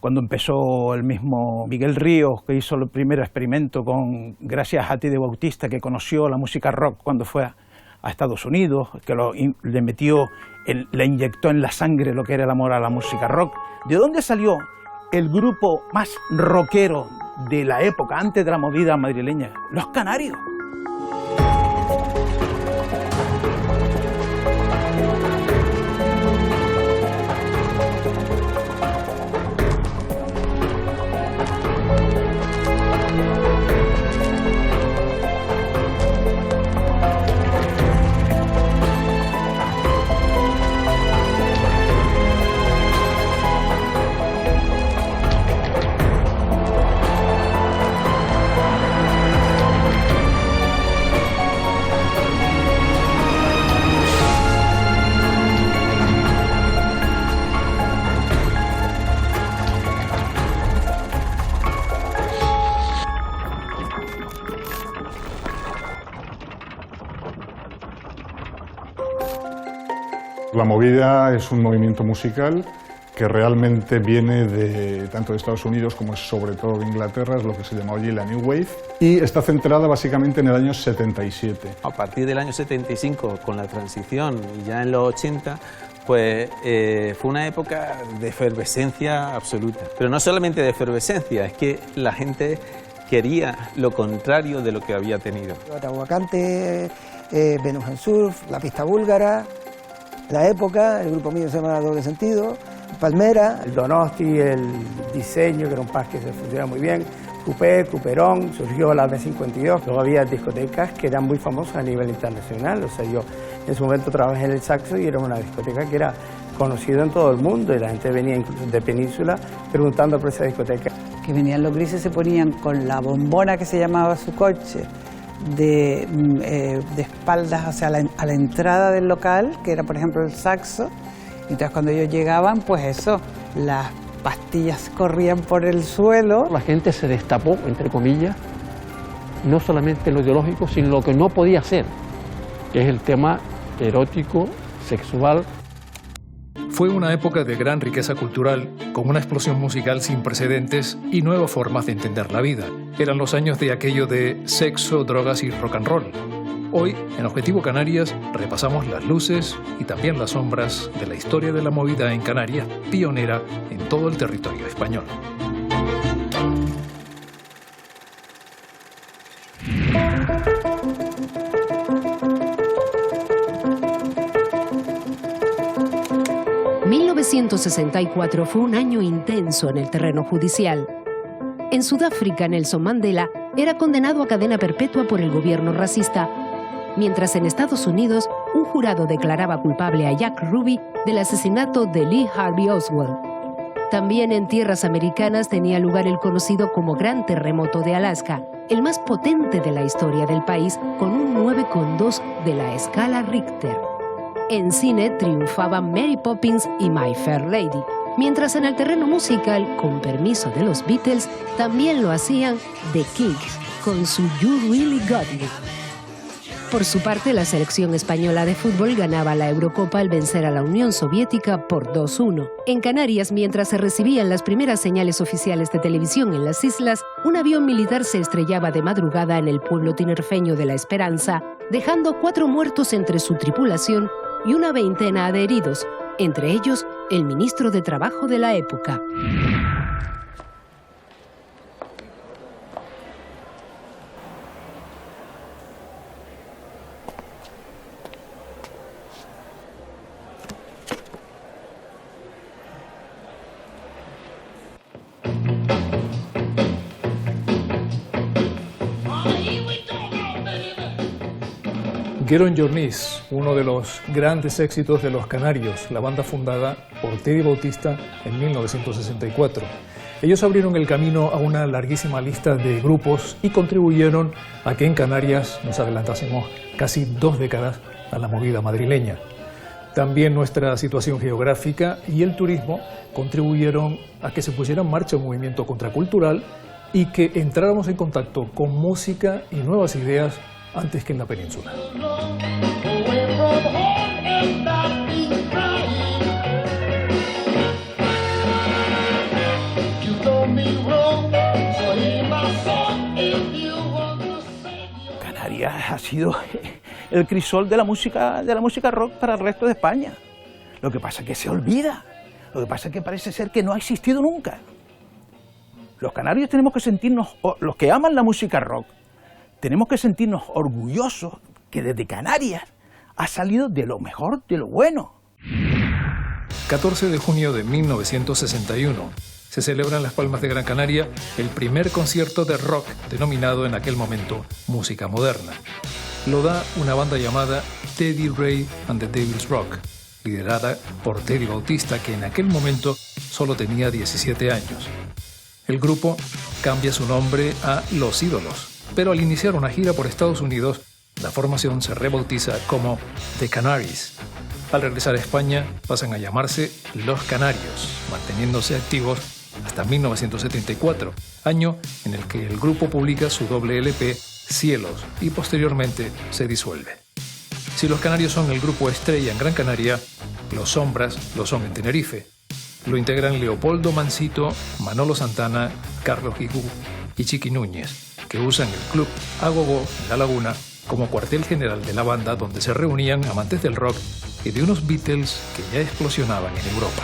cuando empezó el mismo Miguel Ríos, que hizo el primer experimento con Gracias a ti de Bautista, que conoció la música rock cuando fue a Estados Unidos, que le metió, le inyectó en la sangre lo que era el amor a la música rock. ¿De dónde salió el grupo más rockero de la época, antes de la movida madrileña? Los Canarios. La movida es un movimiento musical que realmente viene tanto de Estados Unidos como sobre todo de Inglaterra, es lo que se llama allí la New Wave, y está centrada básicamente en el año 77. A partir del año 75, con la transición, y ya en los 80, pues fue una época de efervescencia absoluta. Pero no solamente de efervescencia, es que la gente quería lo contrario de lo que había tenido. Atahuacante, Venus en Surf, La Pista Búlgara, La Época, el grupo mío se llama Doble Sentido, Palmera, el Donosti, el Diseño, que era un par que se funciona muy bien, Cupé, Cuperón, surgió la B52, luego había discotecas que eran muy famosas a nivel internacional, o sea, yo en su momento trabajé en el Saxo y era una discoteca que era conocida en todo el mundo y la gente venía incluso de Península preguntando por esa discoteca. Que venían los grises, se ponían con la bombona que se llamaba su coche, de espaldas, o sea, a la entrada del local, que era por ejemplo el Saxo, y entonces cuando ellos llegaban, pues eso, las pastillas corrían por el suelo. La gente se destapó, entre comillas, no solamente lo ideológico, sino lo que no podía ser, que es el tema erótico, sexual. Fue una época de gran riqueza cultural, con una explosión musical sin precedentes y nuevas formas de entender la vida. Eran los años de aquello de sexo, drogas y rock and roll. Hoy, en Objetivo Canarias, repasamos las luces y también las sombras de la historia de la movida en Canarias, pionera en todo el territorio español. En 1964 fue un año intenso en el terreno judicial. En Sudáfrica, Nelson Mandela era condenado a cadena perpetua por el gobierno racista, mientras en Estados Unidos un jurado declaraba culpable a Jack Ruby del asesinato de Lee Harvey Oswald. También en tierras americanas tenía lugar el conocido como Gran Terremoto de Alaska, el más potente de la historia del país, con un 9,2 de la escala Richter. En cine triunfaban Mary Poppins y My Fair Lady, mientras en el terreno musical, con permiso de los Beatles, también lo hacían The Kinks con su You Really Got Me. Por su parte, la selección española de fútbol ganaba la Eurocopa al vencer a la Unión Soviética por 2-1. En Canarias, mientras se recibían las primeras señales oficiales de televisión en las islas, un avión militar se estrellaba de madrugada en el pueblo tinerfeño de La Esperanza, dejando 4 muertos entre su tripulación y una veintena de heridos, entre ellos el ministro de Trabajo de la época. Get on Your Knees, uno de los grandes éxitos de Los Canarios, la banda fundada por Teddy Bautista en 1964. Ellos abrieron el camino a una larguísima lista de grupos y contribuyeron a que en Canarias nos adelantásemos casi 2 décadas a la movida madrileña. También nuestra situación geográfica y el turismo contribuyeron a que se pusiera en marcha un movimiento contracultural y que entráramos en contacto con música y nuevas ideas antes que en la península. Canarias ha sido el crisol de la música rock para el resto de España. Lo que pasa es que se olvida, lo que pasa es que parece ser que no ha existido nunca. Los canarios tenemos que sentirnos, los que aman la música rock, tenemos que sentirnos orgullosos que desde Canarias ha salido de lo mejor, de lo bueno. 14 de junio de 1961 se celebra en Las Palmas de Gran Canaria el primer concierto de rock denominado en aquel momento Música Moderna. Lo da una banda llamada Teddy Ray and the Devil's Rock, liderada por Teddy Bautista, que en aquel momento solo tenía 17 años. El grupo cambia su nombre a Los Ídolos, pero al iniciar una gira por Estados Unidos, la formación se rebautiza como The Canaries. Al regresar a España pasan a llamarse Los Canarios, manteniéndose activos hasta 1974, año en el que el grupo publica su doble LP Cielos y posteriormente se disuelve. Si Los Canarios son el grupo estrella en Gran Canaria, Los Sombras lo son en Tenerife. Lo integran Leopoldo Mansito, Manolo Santana, Carlos Guigú y Chiqui Núñez, que usan el club Agogó en La Laguna como cuartel general de la banda, donde se reunían amantes del rock y de unos Beatles que ya explosionaban en Europa.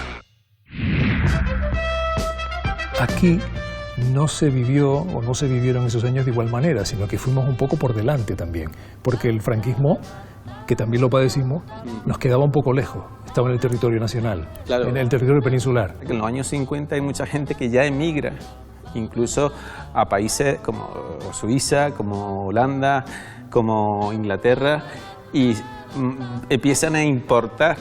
Aquí no se vivió o no se vivieron esos años de igual manera, sino que fuimos un poco por delante también, porque el franquismo, que también lo padecimos, nos quedaba un poco lejos. Estaba en el territorio nacional, claro, en el territorio peninsular. En los años 50 hay mucha gente que ya emigra, incluso a países como Suiza, como Holanda, como Inglaterra, y empiezan a importar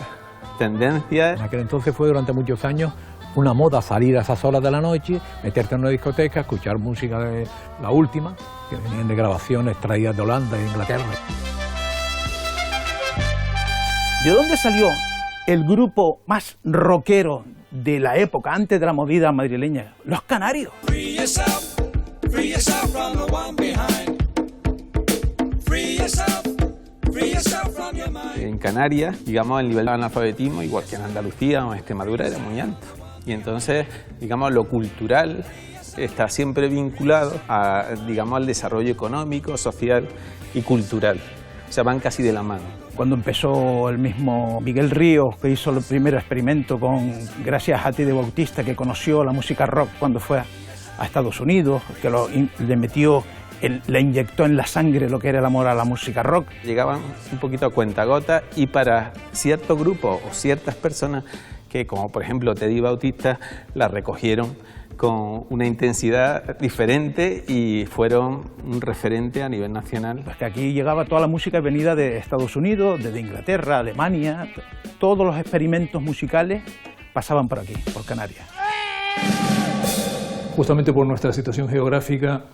tendencias. En aquel entonces fue durante muchos años una moda salir a esas horas de la noche, meterte en una discoteca, escuchar música de la última, que venían de grabaciones traídas de Holanda e Inglaterra. ¿De dónde salió el grupo más rockero de la época, antes de la movida madrileña? Los Canarios. En Canarias, digamos, el nivel de analfabetismo, igual que en Andalucía o en Extremadura, era muy alto. Y entonces, digamos, lo cultural está siempre vinculado a, digamos, al desarrollo económico, social y cultural. O sea, van casi de la mano. Cuando empezó el mismo Miguel Ríos, que hizo el primer experimento gracias a Teddy Bautista, que conoció la música rock cuando fue a Estados Unidos, que le inyectó en la sangre lo que era el amor a la música rock. Llegaban un poquito a cuentagotas, y para ciertos grupos o ciertas personas que, como por ejemplo Teddy Bautista, la recogieron con una intensidad diferente y fueron un referente a nivel nacional. Pues que aquí llegaba toda la música venida de Estados Unidos, desde Inglaterra, Alemania. Todos los experimentos musicales pasaban por aquí, por Canarias. Justamente por nuestra situación geográfica,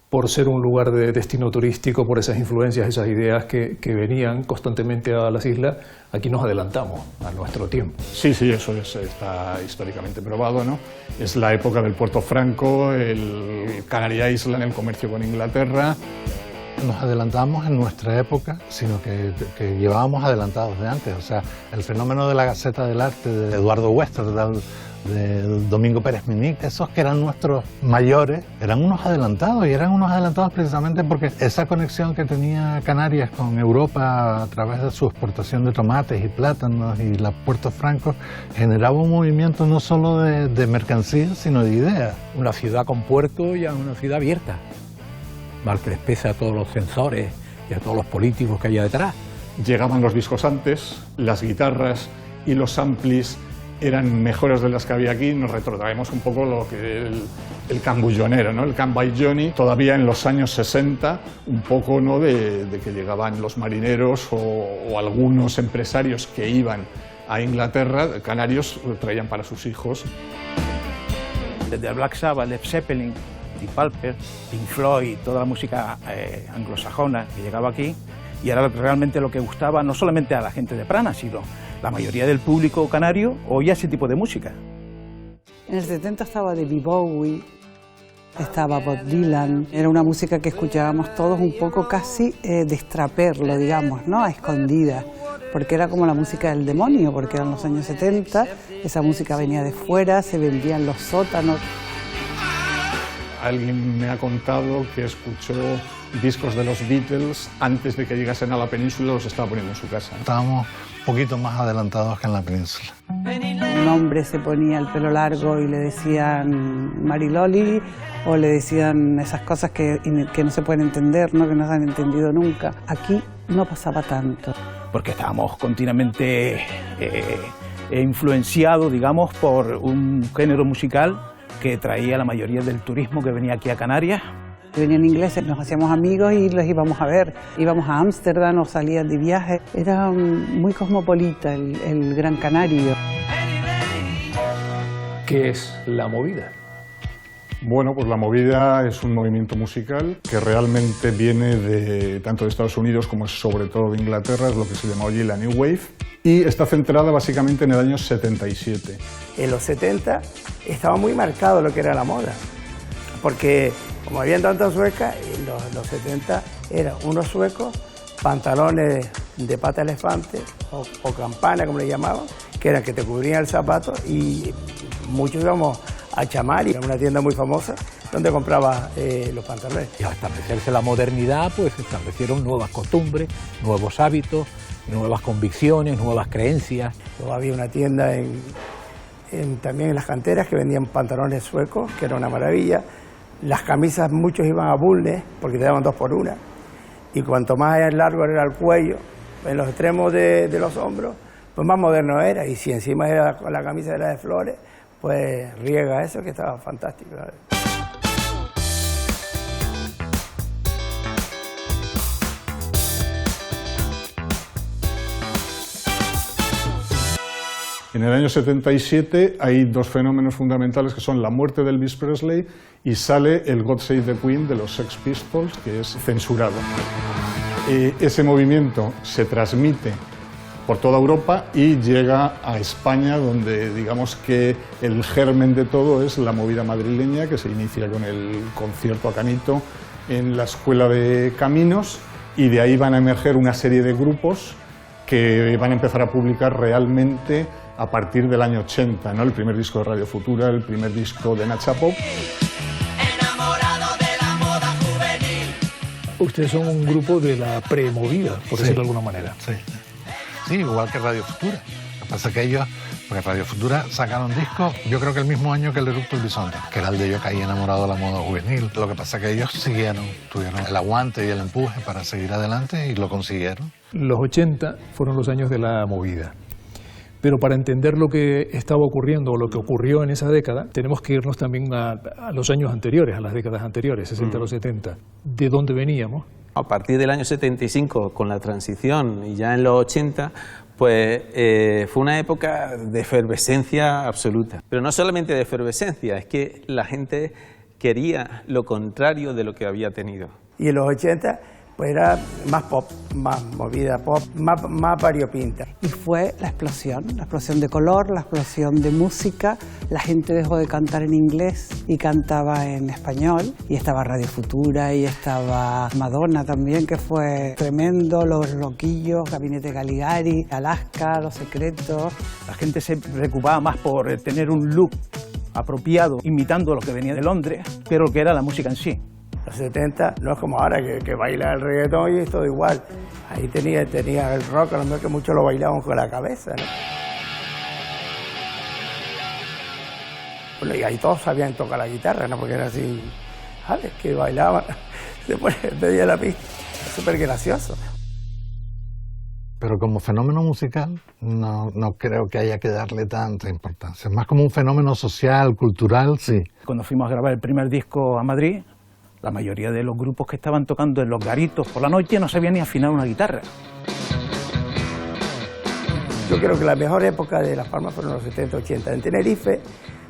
por ser un lugar de destino turístico, por esas influencias, esas ideas que venían constantemente a las islas, aquí nos adelantamos a nuestro tiempo. Sí, eso está históricamente probado, ¿no? Es la época del Puerto Franco, el Canary Island, el comercio con Inglaterra. Nos adelantamos en nuestra época, sino que llevábamos adelantados de antes. O sea, el fenómeno de la Gaceta del Arte de Eduardo Wester, de Domingo Pérez Minic, esos que eran nuestros mayores, eran unos adelantados, y eran unos adelantados precisamente porque esa conexión que tenía Canarias con Europa a través de su exportación de tomates y plátanos y los puertos francos generaba un movimiento no solo de mercancías, sino de ideas. Una ciudad con puerto y una ciudad abierta, mal que les pese a todos los censores y a todos los políticos que hay detrás. Llegaban los discos antes, las guitarras y los amplis eran mejores de las que había aquí. Nos retrotraemos un poco lo que el cambullonero, ¿no? El Can by Johnny, todavía en los años 60, un poco, ¿no?, de que llegaban los marineros o algunos empresarios que iban a Inglaterra, canarios, traían para sus hijos. Desde Black Sabbath, Led Zeppelin, Deep Purple, Pink Floyd, toda la música anglosajona que llegaba aquí, y era realmente lo que gustaba no solamente a la gente de Prana, sino la mayoría del público canario oía ese tipo de música. En el 70 estaba David Bowie, estaba Bob Dylan. Era una música que escuchábamos todos un poco casi de extraperlo, digamos, ¿no?, a escondidas, porque era como la música del demonio, porque eran los años 70, esa música venía de fuera, se vendía en los sótanos. Alguien me ha contado que escuchó discos de los Beatles, antes de que llegasen a la península, los estaba poniendo en su casa, ¿no? Estábamos un poquito más adelantados que en la península. Un hombre se ponía el pelo largo y le decían Mariloli, o le decían esas cosas que no se pueden entender, ¿no? Que no se han entendido nunca. Aquí no pasaba tanto. Porque estábamos continuamente influenciados, digamos, por un género musical que traía la mayoría del turismo que venía aquí a Canarias. Venían ingleses, nos hacíamos amigos y los íbamos a ver. Íbamos a Ámsterdam o salían de viaje. Era muy cosmopolita el Gran Canario. ¿Qué es la movida? Bueno, pues la movida es un movimiento musical que realmente viene de tanto de Estados Unidos como sobre todo de Inglaterra, es lo que se llama hoy la New Wave, y está centrada básicamente en el año 77. En los 70 estaba muy marcado lo que era la moda, porque como habían tantas suecas, en los 70 eran unos suecos, pantalones de pata de elefante o campana, como le llamaban, que eran que te cubrían el zapato, y muchos íbamos a Chamari, era una tienda muy famosa, donde compraba los pantalones. Y al establecerse la modernidad, pues se establecieron nuevas costumbres, nuevos hábitos, nuevas convicciones, nuevas creencias. Luego había una tienda también en las canteras que vendían pantalones suecos, que era una maravilla. Las camisas, muchos iban a bulnes, porque te daban 2 por 1. Y cuanto más largo era el cuello, en los extremos de los hombros, pues más moderno era. Y si encima era la camisa era de flores, pues riega eso, que estaba fantástico. En el año 77 hay 2 fenómenos fundamentales que son la muerte de Elvis Presley y sale el God Save the Queen de los Sex Pistols, que es censurado. Ese movimiento se transmite por toda Europa y llega a España, donde digamos que el germen de todo es la movida madrileña, que se inicia con el concierto a Canito en la Escuela de Caminos, y de ahí van a emerger una serie de grupos que van a empezar a publicar realmente a partir del año 80, ¿no? El primer disco de Radio Futura, el primer disco de Nacha Pop. Ustedes son un grupo de la premovida, por decirlo de alguna manera. Sí, igual que Radio Futura. Lo que pasa es que ellos, porque Radio Futura sacaron discos, yo creo que el mismo año que el Erupto del Bisonte, que era el de Yo caí enamorado de la moda juvenil. Lo que pasa es que ellos siguieron, tuvieron el aguante y el empuje para seguir adelante y lo consiguieron. Los 80 fueron los años de la movida. Pero para entender lo que estaba ocurriendo o lo que ocurrió en esa década, tenemos que irnos también a los años anteriores, a las décadas anteriores, 60 a los 70. ¿De dónde veníamos? A partir del año 75, con la transición, y ya en los 80, pues fue una época de efervescencia absoluta. Pero no solamente de efervescencia, es que la gente quería lo contrario de lo que había tenido. Y en los 80... pues era más pop, más movida pop, más variopinta. Y fue la explosión de color, la explosión de música. La gente dejó de cantar en inglés y cantaba en español. Y estaba Radio Futura y estaba Madonna también, que fue tremendo. Los Loquillos, Gabinete Caligari, Alaska, Los Secretos. La gente se preocupaba más por tener un look apropiado, imitando lo que venía de Londres, que lo que era la música en sí. Los 70 no es como ahora, que baila el reggaetón y es todo igual. Ahí tenía el rock, a lo mejor que muchos lo bailaban con la cabeza, ¿no? Bueno, y ahí todos sabían tocar la guitarra, ¿no? Porque era así, ¿sabes? Que bailaban, se pedía la pista. Súper gracioso. Pero como fenómeno musical no creo que haya que darle tanta importancia. Es más como un fenómeno social, cultural, sí. Cuando fuimos a grabar el primer disco a Madrid, la mayoría de los grupos que estaban tocando en los garitos por la noche no sabían ni afinar una guitarra. Yo creo que la mejor época de Las Palmas fueron los 70, 80. En Tenerife,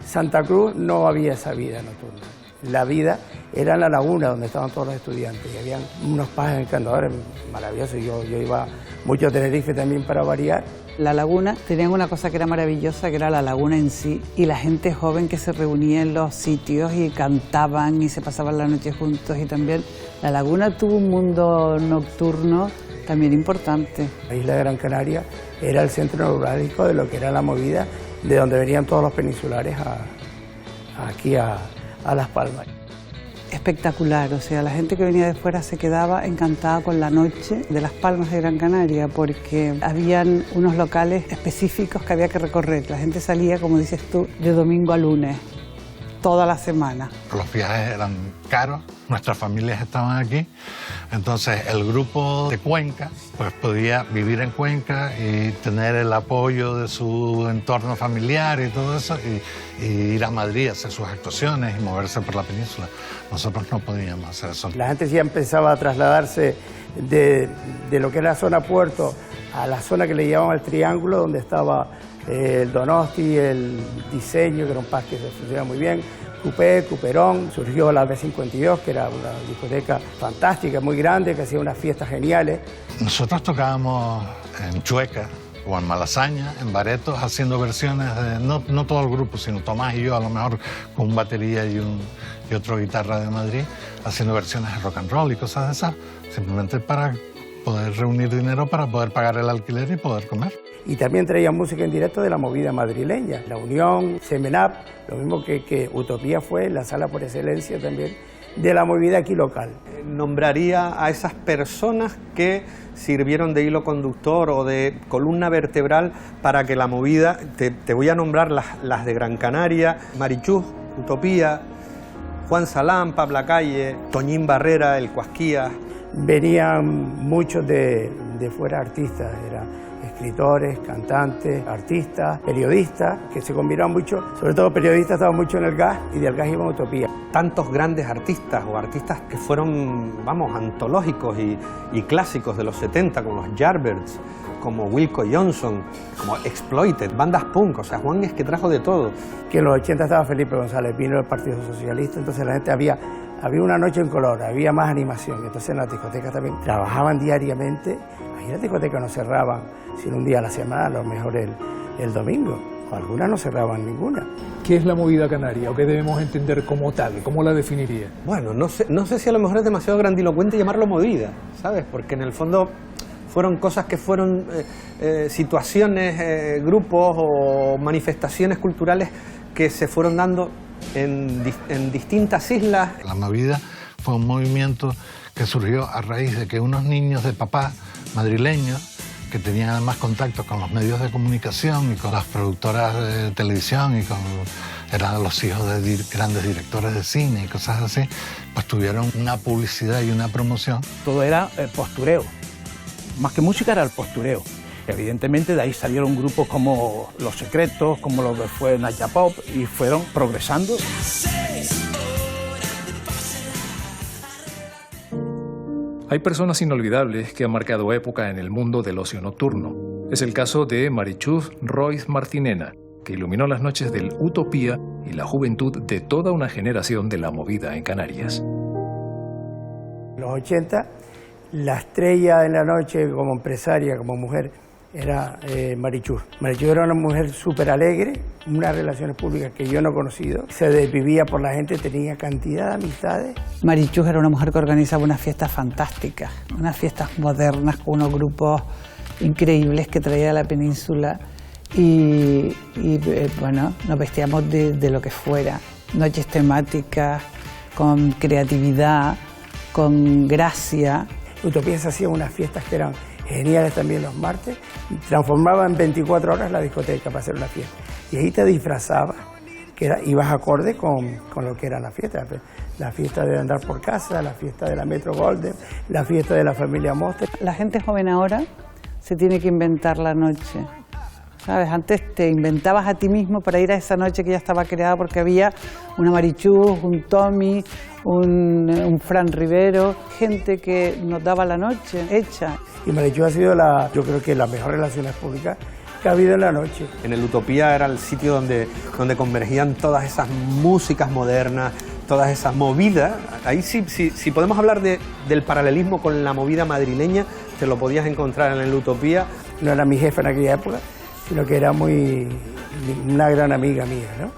Santa Cruz, no había esa vida nocturna. La vida era en la laguna, donde estaban todos los estudiantes, y habían unos pajes encantadores maravillosos. Yo iba mucho a Tenerife también para variar. La laguna, tenían una cosa que era maravillosa, que era la laguna en sí, y la gente joven que se reunía en los sitios y cantaban y se pasaban la noche juntos, y también la laguna tuvo un mundo nocturno también importante. La isla de Gran Canaria era el centro neurálgico de lo que era la movida, de donde venían todos los peninsulares aquí a Las Palmas. espectacular, o sea, la gente que venía de fuera se quedaba encantada con la noche de Las Palmas de Gran Canaria, porque habían unos locales específicos que había que recorrer. La gente salía, como dices tú, de domingo a lunes, toda la semana. Los viajes eran caros, nuestras familias estaban aquí, entonces el grupo de Cuenca pues podía vivir en Cuenca y tener el apoyo de su entorno familiar y todo eso, y ir a Madrid a hacer sus actuaciones y moverse por la península. Nosotros no podíamos hacer eso. La gente ya empezaba a trasladarse de lo que era la zona puerto a la zona que le llamaban el Triángulo, donde estaba el Donosti, el Diseño, que era un parque que se funcionaba muy bien, Cupé, Cuperón, surgió la B52, que era una discoteca fantástica, muy grande, que hacía unas fiestas geniales. Nosotros tocábamos en Chueca o en Malasaña, en Baretos, haciendo versiones de, no todo el grupo, sino Tomás y yo, a lo mejor con un batería y otro guitarra de Madrid, haciendo versiones de rock and roll y cosas de esas, simplemente para poder reunir dinero para poder pagar el alquiler y poder comer. Y también traía música en directo de la movida madrileña, La Unión, Semenap, lo mismo que Utopía fue la sala por excelencia también de la movida aquí local. Nombraría a esas personas que sirvieron de hilo conductor o de columna vertebral para que la movida, te voy a nombrar las de Gran Canaria, Marichuz, Utopía, Juan Salán, Pabla Calle, Toñín Barrera, El Cuasquías. Venían muchos de fuera artistas, eran escritores, cantantes, artistas, periodistas, que se combinaban mucho, sobre todo periodistas estaban mucho en el gas y del gas iban a Utopía. Tantos grandes artistas o artistas que fueron, vamos, antológicos y clásicos de los 70, como los Yardbirds, como Wilco Johnson, como Exploited, bandas punk, o sea, Juan es que trajo de todo. Que en los 80 estaba Felipe González, vino del Partido Socialista, entonces la gente había una noche en color, había más animación, entonces en las discotecas también trabajaban diariamente, ahí las discotecas no cerraban sino un día a la semana, a lo mejor el domingo, o algunas no cerraban ninguna. ¿Qué es la movida canaria o qué debemos entender como tal? ¿Cómo la definiría? Bueno, no sé si a lo mejor es demasiado grandilocuente llamarlo movida, ¿sabes? Porque en el fondo fueron cosas que fueron situaciones, grupos o manifestaciones culturales que se fueron dando en distintas islas. La movida fue un movimiento que surgió a raíz de que unos niños de papá madrileños, que tenían además contacto con los medios de comunicación y con las productoras de televisión y eran los hijos de grandes directores de cine y cosas así, pues tuvieron una publicidad y una promoción. Todo era postureo, más que música era el postureo. Evidentemente de ahí salieron grupos como Los Secretos, como lo que fue Naya Pop, y fueron progresando. Hay personas inolvidables que han marcado época en el mundo del ocio nocturno. Es el caso de Marichuz Royz Martinena, que iluminó las noches del Utopía y la juventud de toda una generación de la movida en Canarias. En los 80, la estrella de la noche como empresaria, como mujer, era Marichuz. Marichuz era una mujer súper alegre, unas relaciones públicas que yo no he conocido. Se desvivía por la gente, tenía cantidad de amistades. Marichuz era una mujer que organizaba unas fiestas fantásticas, unas fiestas modernas con unos grupos increíbles que traía a la península y bueno, nos vestíamos de lo que fuera. Noches temáticas, con creatividad, con gracia. Utopía se hacía unas fiestas que eran geniales también los martes, y transformaba en 24 horas la discoteca para hacer una fiesta. Y ahí te disfrazabas, ibas acorde con lo que era la fiesta de andar por casa, la fiesta de la Metro Golden, la fiesta de la familia Monster. La gente joven ahora se tiene que inventar la noche, ¿sabes? Antes te inventabas a ti mismo para ir a esa noche que ya estaba creada porque había una Marichuz, un Tommy, un Fran Rivero, gente que nos daba la noche hecha. Y Marichuz ha sido yo creo que las mejores relaciones públicas que ha habido en la noche. En el Utopía era el sitio donde convergían todas esas músicas modernas, todas esas movidas. Ahí si podemos hablar del paralelismo con la movida madrileña, te lo podías encontrar en el Utopía. No era mi jefe en aquella época, sino que era una gran amiga mía, ¿no?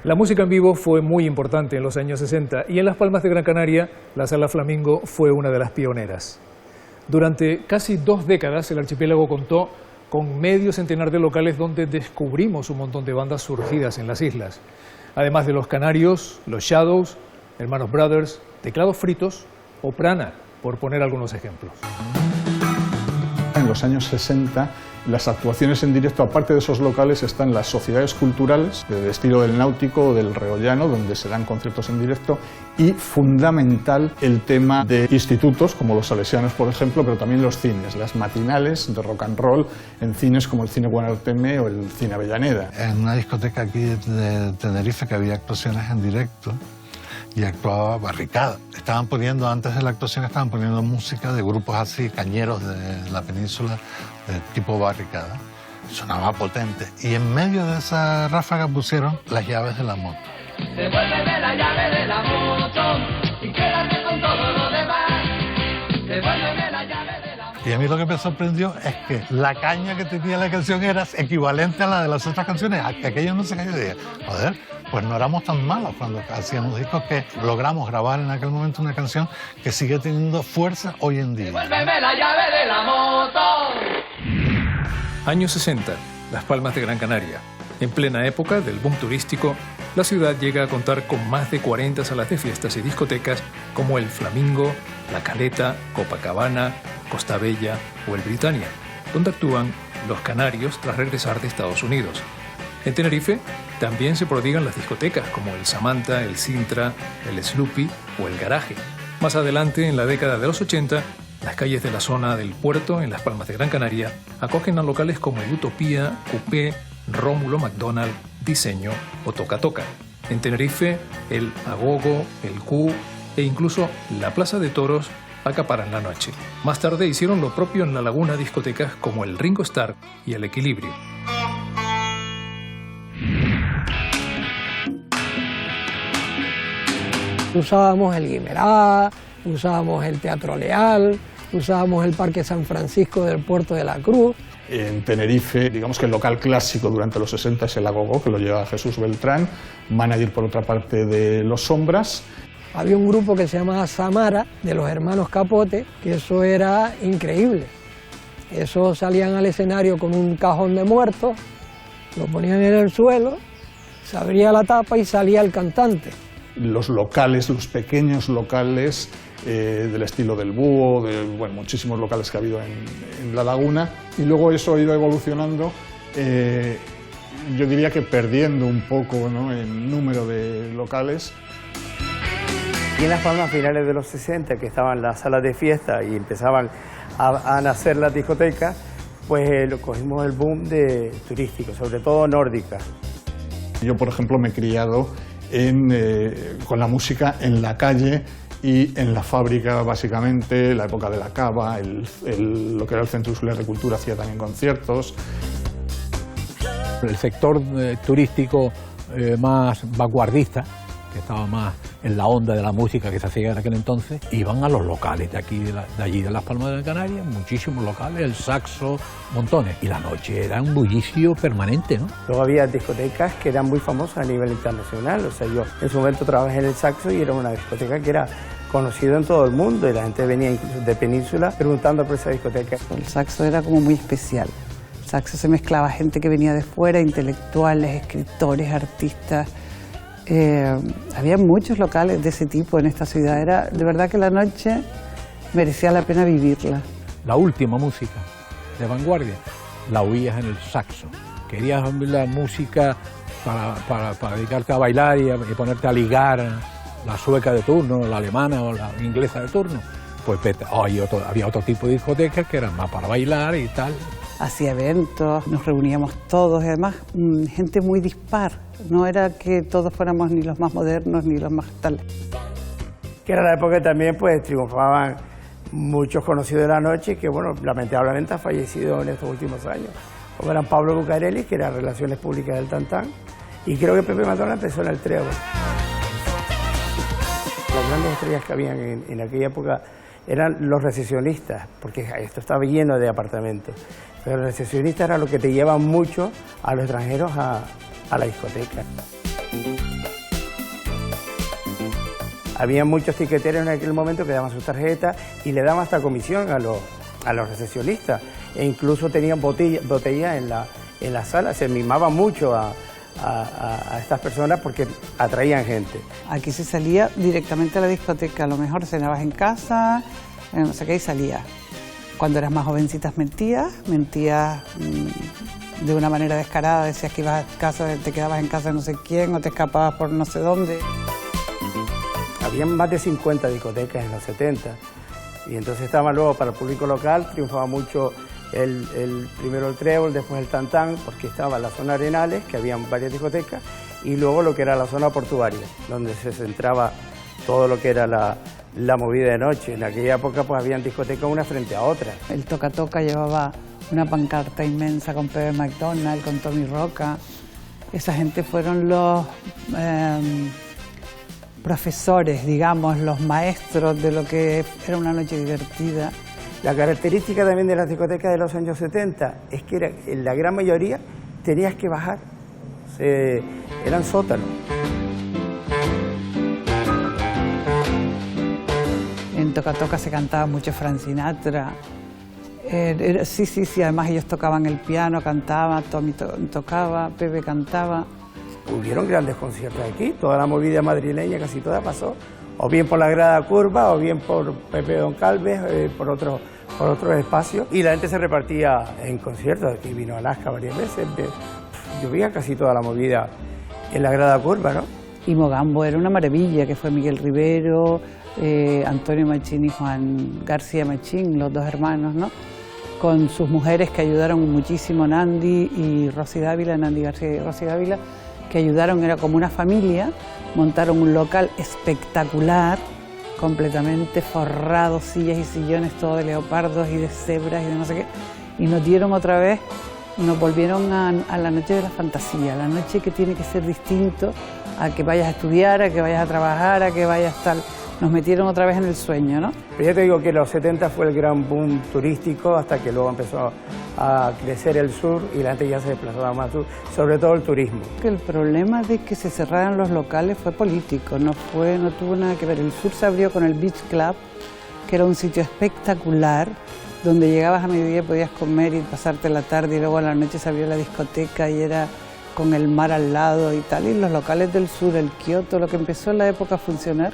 La música en vivo fue muy importante en los años 60 y en Las Palmas de Gran Canaria la Sala Flamingo fue una de las pioneras. Durante casi 2 décadas el archipiélago contó con medio centenar de locales donde descubrimos un montón de bandas surgidas en las islas. Además de los Canarios, los Shadows, Hermanos Brothers, Teclados Fritos o Prana, por poner algunos ejemplos. En los años 60, las actuaciones en directo, aparte de esos locales, están las sociedades culturales del estilo del Náutico o del Reollano, donde se dan conciertos en directo, y fundamental el tema de institutos, como los Salesianos, por ejemplo, pero también los cines, las matinales de rock and roll en cines como el Cine Guanarteme o el Cine Avellaneda. En una discoteca aquí de Tenerife que había actuaciones en directo, y actuaba Barricada. Estaban poniendo, antes de la actuación, estaban poniendo música de grupos así, cañeros de la península, de tipo Barricada. Sonaba potente. Y en medio de esa ráfaga pusieron Las llaves de la moto. Devuélveme la llave de la moto y quédate con todo lo demás. Devuélveme la llave de la moto. Y a mí lo que me sorprendió es que la caña que tenía la canción era equivalente a la de las otras canciones, a que aquello no se cayó. Y dije, joder, pues no éramos tan malos cuando hacíamos discos, que logramos grabar en aquel momento una canción que sigue teniendo fuerza hoy en día. Devuélveme la llave de la moto. Años 60, Las Palmas de Gran Canaria. En plena época del boom turístico, la ciudad llega a contar con más de 40 salas de fiestas y discotecas como el Flamingo, La Caleta, Copacabana, Costa Bella o el Britannia, donde actúan los canarios tras regresar de Estados Unidos. En Tenerife también se prodigan las discotecas como el Samantha, el Sintra, el Sloopy o el Garaje. Más adelante, en la década de los 80, las calles de la zona del puerto, en Las Palmas de Gran Canaria, acogen a locales como el Utopía, Coupé, Rómulo McDonald, Diseño o Toca Toca. En Tenerife, el Agogo, el Q e incluso la Plaza de Toros acaparan la noche. Más tarde hicieron lo propio en La Laguna discotecas como el Ringo Starr y el Equilibrio. Usábamos el Guimerá, usábamos el Teatro Leal, usábamos el Parque San Francisco del Puerto de la Cruz. En Tenerife, digamos que el local clásico durante los 60 es el Agogo, que lo lleva Jesús Beltrán, manager por otra parte de Los Sombras. Había un grupo que se llamaba Samara, de los hermanos Capote, que eso era increíble. Eso salían al escenario con un cajón de muertos, lo ponían en el suelo, se abría la tapa y salía el cantante. Los locales, los pequeños locales del estilo del Búho, de muchísimos locales que ha habido en La Laguna, y luego eso ha ido evolucionando, yo diría que perdiendo un poco, ¿no?, el número de locales. Y en Las Palmas, a finales de los 60, que estaban las salas de fiesta y empezaban a nacer las discotecas, pues cogimos el boom turístico, sobre todo nórdica. Yo, por ejemplo, me he criado con la música en la calle y en la fábrica, básicamente, la época de la cava, lo que era el Centro Insular de Cultura hacía también conciertos. El sector turístico más vanguardista, que estaba más en la onda de la música que se hacía en aquel entonces, iban a los locales de aquí, de allí de Las Palmas de Gran Canaria, muchísimos locales, el Saxo, montones. Y la noche era un bullicio permanente, ¿no? Luego había discotecas que eran muy famosas a nivel internacional. O sea, yo en su momento trabajé en el Saxo y era una discoteca que era conocida en todo el mundo y la gente venía incluso de Península preguntando por esa discoteca. El Saxo era como muy especial. El Saxo se mezclaba gente que venía de fuera, intelectuales, escritores, artistas. Había muchos locales de ese tipo en esta ciudad. Era de verdad que la noche merecía la pena vivirla. La última música de vanguardia la oías en el Saxo. Querías la música para dedicarte a bailar y ponerte a ligar la sueca de turno, la alemana o la inglesa de turno. Pues había otro tipo de discotecas que eran más para bailar y tal. Hacía eventos, nos reuníamos todos, y además gente muy dispar. No era que todos fuéramos ni los más modernos ni los más tal. Que era la época que también pues triunfaban muchos conocidos de la noche que, bueno, lamentablemente ha fallecido en estos últimos años. Como eran Pablo Bucarelli, que era Relaciones Públicas del Tantán, y creo que Pepe Madonna empezó en el Trébol. Las grandes estrellas que habían en aquella época eran los recesionistas, porque esto estaba lleno de apartamentos. Pero los recesionistas era lo que te llevan mucho a los extranjeros a la discoteca. Había muchos tiqueteros en aquel momento que daban sus tarjetas y le daban hasta comisión a los recesionistas. e incluso tenían botellas en la sala, se mimaba mucho a estas personas porque atraían gente. Aquí se salía directamente a la discoteca, a lo mejor cenabas en casa, no sé qué, y salías. Cuando eras más jovencitas mentías de una manera descarada, decías que ibas a casa, te quedabas en casa de no sé quién o te escapabas por no sé dónde. Habían más de 50 discotecas en los 70 y entonces estaba luego para el público local, triunfaba mucho primero el Trébol, después el Tantán, porque estaba la zona Arenales, que habían varias discotecas, y luego lo que era la zona portuaria, donde se centraba todo lo que era la movida de noche. En aquella época pues habían discotecas una frente a otra. El Toca Toca llevaba una pancarta inmensa con Pepe McDonald, con Tommy Roca. Esa gente fueron los profesores, digamos, los maestros de lo que era una noche divertida. La característica también de las discotecas de los años 70 es que en la gran mayoría tenías que bajar, eran sótanos. En Toca Toca se cantaba mucho Frank Sinatra. Sí, además ellos tocaban el piano, cantaban, Tommy tocaba, Pepe cantaba. Hubieron grandes conciertos aquí, toda la movida madrileña casi toda pasó, o bien por la Grada Curva, o bien por Pepe Don Calves, por otros espacios. Y la gente se repartía en conciertos, aquí vino Alaska varias veces, yo veía casi toda la movida en la Grada Curva, ¿no? Y Mogambo era una maravilla, que fue Miguel Rivero, Antonio Machín y Juan García Machín, los dos hermanos, ¿no? Con sus mujeres que ayudaron muchísimo, Nandi y Rosy Dávila, Nandi García y Rosy Dávila, que ayudaron, era como una familia, montaron un local espectacular, completamente forrado, sillas y sillones, todo de leopardos y de cebras y de no sé qué, y nos dieron otra vez, nos volvieron a la noche de la fantasía, la noche que tiene que ser distinto a que vayas a estudiar, a que vayas a trabajar, a que vayas tal. Nos metieron otra vez en el sueño, ¿no? Pero ya te digo que los 70 fue el gran boom turístico hasta que luego empezó a crecer el sur y la gente ya se desplazaba más al sur, sobre todo el turismo. El problema de que se cerraran los locales fue político, no tuvo nada que ver. El sur se abrió con el Beach Club, que era un sitio espectacular, donde llegabas a mediodía, podías comer y pasarte la tarde, y luego a la noche se abrió la discoteca y era con el mar al lado y tal. Y los locales del sur, el Kioto, lo que empezó en la época a funcionar,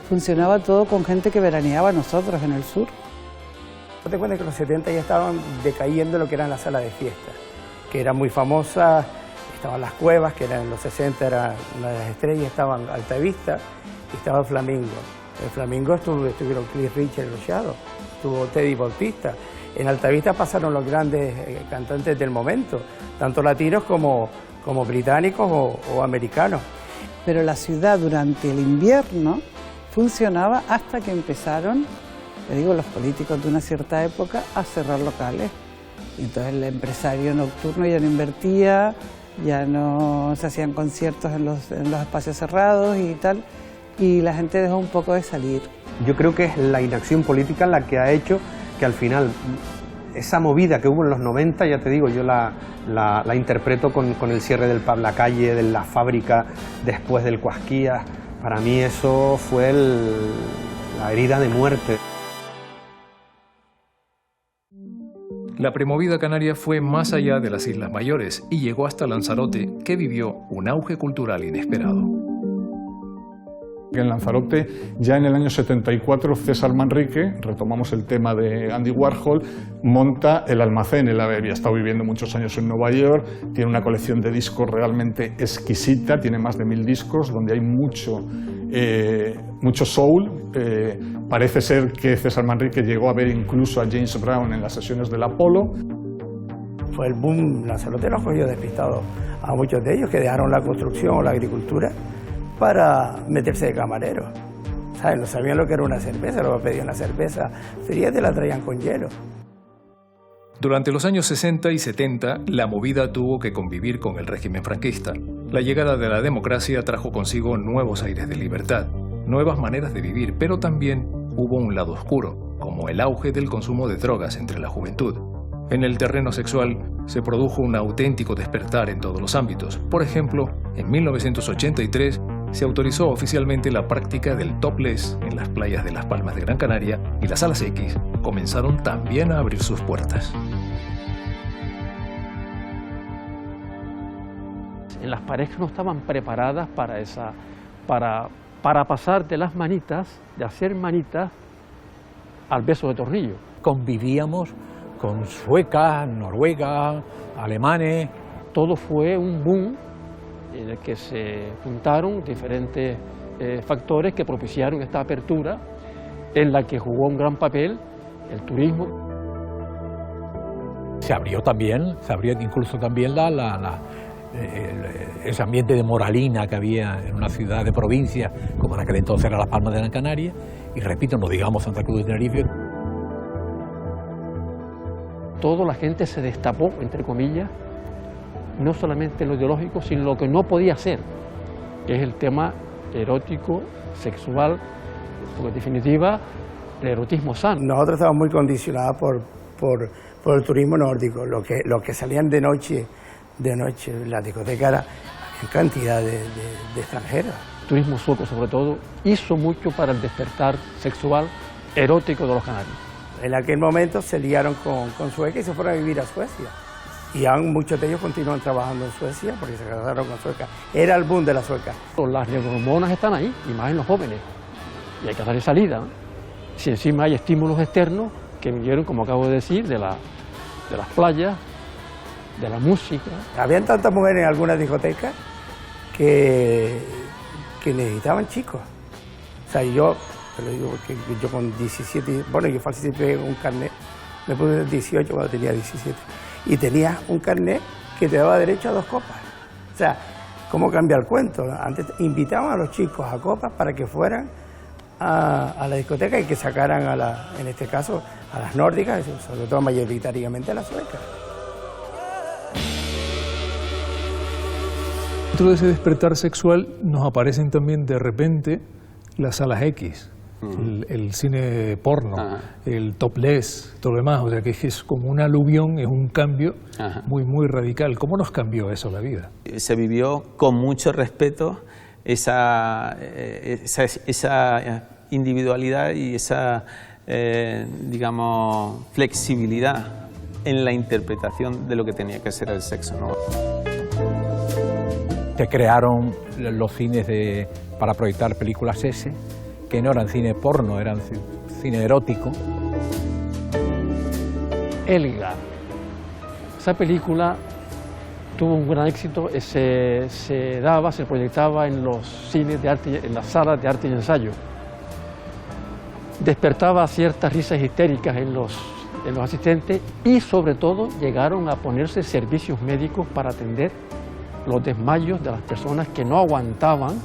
funcionaba todo con gente que veraneaba nosotros en el sur. No te cuenta que en los 70 ya estaban decayendo lo que eran las salas de fiesta, que eran muy famosas, estaban las Cuevas, que eran en los 60 eran una de las estrellas, estaban Altavista y estaba el Flamingo. En Flamingo estuvieron Cliff Richard y los Shadows, estuvo Teddy Bautista. En Altavista pasaron los grandes cantantes del momento, tanto latinos como británicos o americanos. Pero la ciudad durante el invierno funcionaba hasta que empezaron, le digo, los políticos de una cierta época a cerrar locales. Y entonces el empresario nocturno ya no invertía, ya no se hacían conciertos en los espacios cerrados y tal, y la gente dejó un poco de salir. Yo creo que es la inacción política la que ha hecho que al final esa movida que hubo en los 90, ya te digo, yo la interpreto con el cierre del pub La Calle, de la fábrica, después del Cuasquías. Para mí eso fue la herida de muerte. La premovida canaria fue más allá de las Islas Mayores y llegó hasta Lanzarote, que vivió un auge cultural inesperado. En Lanzarote, ya en el año 74, César Manrique, retomamos el tema de Andy Warhol, monta el almacén. Él había estado viviendo muchos años en Nueva York, tiene una colección de discos realmente exquisita, tiene más de 1000 discos, donde hay mucho soul. Parece ser que César Manrique llegó a ver incluso a James Brown en las sesiones del Apolo. Fue el boom, Lanzarote nos cogió despistados a muchos de ellos que dejaron la construcción o la agricultura para meterse de camarero. ¿Sabes? No sabían lo que era una cerveza, luego pedían una cerveza fría y te la traían con hielo. Durante los años 60 y 70, la movida tuvo que convivir con el régimen franquista. La llegada de la democracia trajo consigo nuevos aires de libertad, nuevas maneras de vivir, pero también hubo un lado oscuro, como el auge del consumo de drogas entre la juventud. En el terreno sexual se produjo un auténtico despertar en todos los ámbitos. Por ejemplo, en 1983 se autorizó oficialmente la práctica del topless en las playas de Las Palmas de Gran Canaria y las salas X comenzaron también a abrir sus puertas. en las parejas que no estaban preparadas para pasar de las manitas, de hacer manitas, al beso de tornillo. Convivíamos con suecas, noruegas, alemanes. Todo fue un boom en el que se juntaron diferentes factores que propiciaron esta apertura, en la que jugó un gran papel el turismo. Se abrió incluso también ese ambiente de moralina que había en una ciudad de provincia, como en aquel entonces era Las Palmas de Gran Canaria, y repito, no digamos Santa Cruz de Tenerife. Toda la gente se destapó, entre comillas, no solamente lo ideológico, sino lo que no podía ser, que es el tema erótico, sexual, porque en definitiva, el erotismo sano. Nosotros estábamos muy condicionados por el turismo nórdico, los que salían de noche la discoteca era en cantidad de extranjeros. El turismo sueco, sobre todo, hizo mucho para el despertar sexual erótico de los canarios. En aquel momento se liaron con Suecia y se fueron a vivir a Suecia. Y aún muchos de ellos continúan trabajando en Suecia porque se casaron con suecas. Era el boom de la sueca. Las neurohormonas están ahí, y más en los jóvenes. Y hay que darle salida, ¿no? Si encima hay estímulos externos que vinieron, como acabo de decir, de las playas, de la música. Habían tantas mujeres en algunas discotecas que necesitaban chicos. O sea, yo te lo digo porque yo con 17, bueno, yo falsifiqué un carnet, me puse 18 cuando tenía 17, y tenía un carnet que te daba derecho a 2 copas. O sea, ¿cómo cambia el cuento? Antes invitaban a los chicos a copas para que fueran a la discoteca y que sacaran en este caso, a las nórdicas, sobre todo mayoritariamente a las suecas. Dentro de ese despertar sexual nos aparecen también de repente las salas X, el cine porno, el topless, todo lo demás, o sea que es como una aluvión, es un cambio muy radical. ¿Cómo nos cambió eso la vida? Se vivió con mucho respeto esa individualidad y esa, digamos, flexibilidad en la interpretación de lo que tenía que ser el sexo, ¿no? Se crearon los cines para proyectar películas S, que no eran cine porno, eran cine erótico. Elgar. Esa película tuvo un gran éxito, se proyectaba en los cines de arte, en las salas de arte y ensayo. Despertaba ciertas risas histéricas en los asistentes y sobre todo llegaron a ponerse servicios médicos para atender los desmayos de las personas que no aguantaban